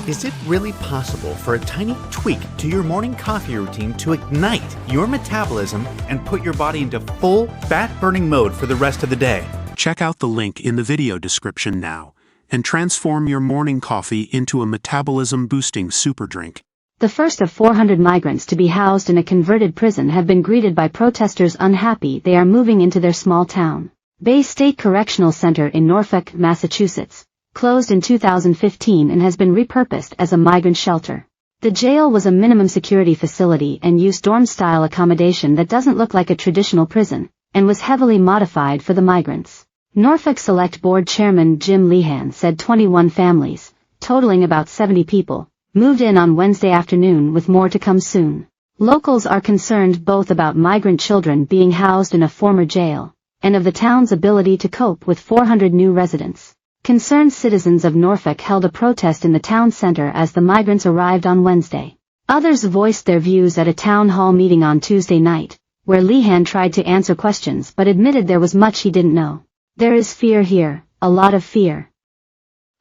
Is it really possible for a tiny tweak to your morning coffee routine to ignite your metabolism and put your body into full fat-burning mode for the rest of the day? Check out the link in the video description now and transform your morning coffee into a metabolism-boosting super drink. The first of 400 migrants to be housed in a converted prison have been greeted by protesters unhappy they are moving into their small town. Bay State Correctional Center in Norfolk, Massachusetts, closed in 2015 and has been repurposed as a migrant shelter. The jail was a minimum security facility and used dorm-style accommodation that doesn't look like a traditional prison, and was heavily modified for the migrants. Norfolk Select Board Chairman Jim Lehan said 21 families, totaling about 70 people, moved in on Wednesday afternoon with more to come soon. Locals are concerned both about migrant children being housed in a former jail, and of the town's ability to cope with 400 new residents. Concerned citizens of Norfolk held a protest in the town center as the migrants arrived on Wednesday. Others voiced their views at a town hall meeting on Tuesday night, where Lehan tried to answer questions but admitted there was much he didn't know. There is fear here, a lot of fear.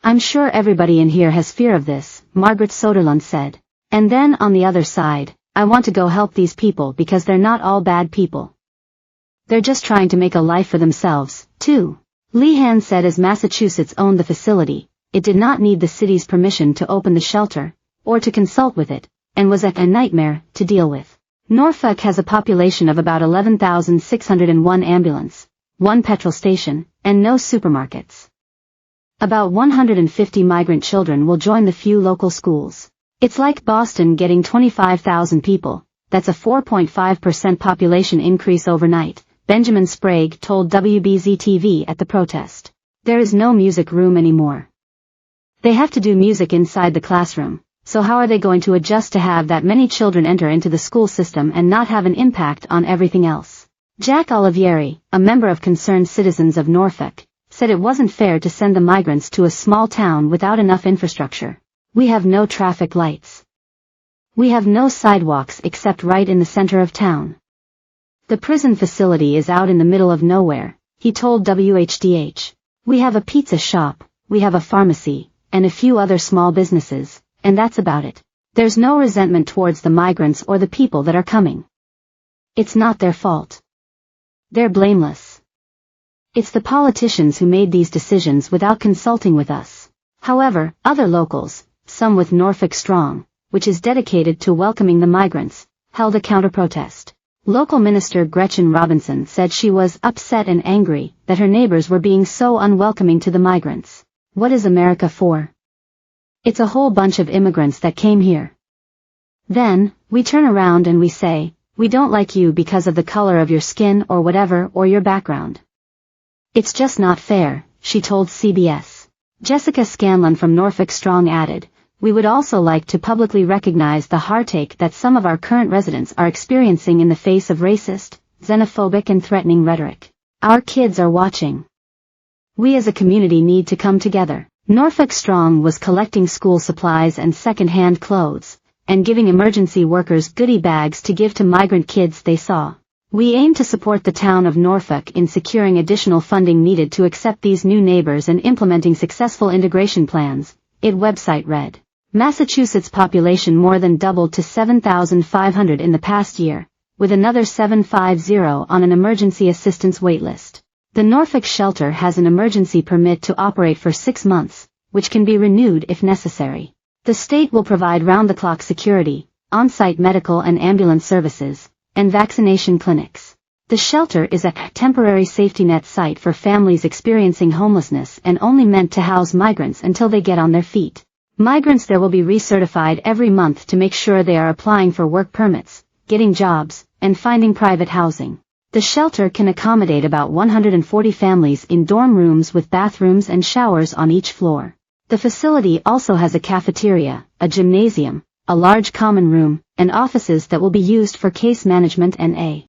I'm sure everybody in here has fear of this, Margaret Soderlund said. And then on the other side, I want to go help these people because they're not all bad people. They're just trying to make a life for themselves, too. Lehan said as Massachusetts owned the facility, it did not need the city's permission to open the shelter, or to consult with it, and was a nightmare to deal with. Norfolk has a population of about 11,601 ambulance, 1 petrol station, and no supermarkets. About 150 migrant children will join the few local schools. It's like Boston getting 25,000 people, that's a 4.5% population increase overnight, Benjamin Sprague told WBZ-TV at the protest. There is no music room anymore. They have to do music inside the classroom, so how are they going to adjust to have that many children enter into the school system and not have an impact on everything else? Jack Olivieri, a member of Concerned Citizens of Norfolk, said it wasn't fair to send the migrants to a small town without enough infrastructure. We have no traffic lights. We have no sidewalks except right in the center of town. The prison facility is out in the middle of nowhere, he told WHDH. We have a pizza shop, we have a pharmacy, and a few other small businesses, and that's about it. There's no resentment towards the migrants or the people that are coming. It's not their fault. They're blameless. It's the politicians who made these decisions without consulting with us. However, other locals, some with Norfolk Strong, which is dedicated to welcoming the migrants, held a counter-protest. Local Minister Gretchen Robinson said she was upset and angry that her neighbors were being so unwelcoming to the migrants. What is America for? It's a whole bunch of immigrants that came here. Then, we turn around and we say, we don't like you because of the color of your skin or whatever or your background. It's just not fair, she told CBS. Jessica Scanlon from Norfolk Strong added, we would also like to publicly recognize the heartache that some of our current residents are experiencing in the face of racist, xenophobic and threatening rhetoric. Our kids are watching. We as a community need to come together. Norfolk Strong was collecting school supplies and second-hand clothes, and giving emergency workers goodie bags to give to migrant kids they saw. We aim to support the town of Norfolk in securing additional funding needed to accept these new neighbors and implementing successful integration plans, its website read. Massachusetts' population more than doubled to 7,500 in the past year, with another 750 on an emergency assistance waitlist. The Norfolk shelter has an emergency permit to operate for 6 months, which can be renewed if necessary. The state will provide round-the-clock security, on-site medical and ambulance services, and vaccination clinics. The shelter is a temporary safety net site for families experiencing homelessness and only meant to house migrants until they get on their feet. Migrants there will be recertified every month to make sure they are applying for work permits, getting jobs, and finding private housing. The shelter can accommodate about 140 families in dorm rooms with bathrooms and showers on each floor. The facility also has a cafeteria, a gymnasium, a large common room, and offices that will be used for case management and a